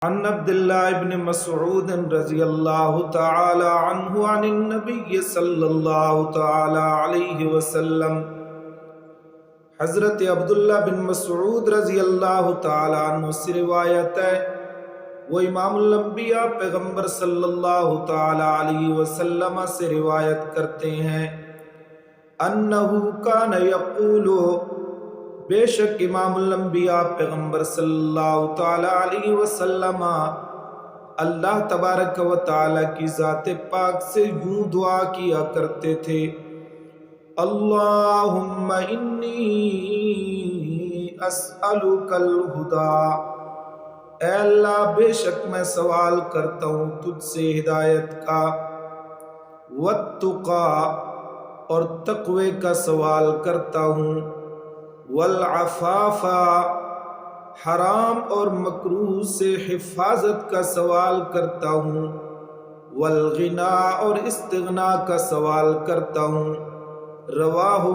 عن عبد الله بن مسعود رضی اللہ تعالی عنہ عن النبی صلی اللہ تعالی علیہ وسلم۔ حضرت عبداللہ بن مسعود رضی اللہ تعالی عنہ سے روایت ہے، وہ امام الانبیاء پیغمبر صلی اللہ تعالی علیہ وسلم سے روایت کرتے ہیں، انہو کان یقول، بے شک امام الانبیاء پیغمبر صلی اللہ تعالی علیہ وسلم اللہ تبارک و تعالی کی ذات پاک سے یوں دعا کیا کرتے تھے، اللہم انی اسألک الہدی، اے اللہ بے شک میں سوال کرتا ہوں تجھ سے ہدایت کا، والتقی اور تقوی کا سوال کرتا ہوں، والعفاف حرام اور مکروہ سے حفاظت کا سوال کرتا ہوں، والغنا اور استغنا کا سوال کرتا ہوں۔ رواہ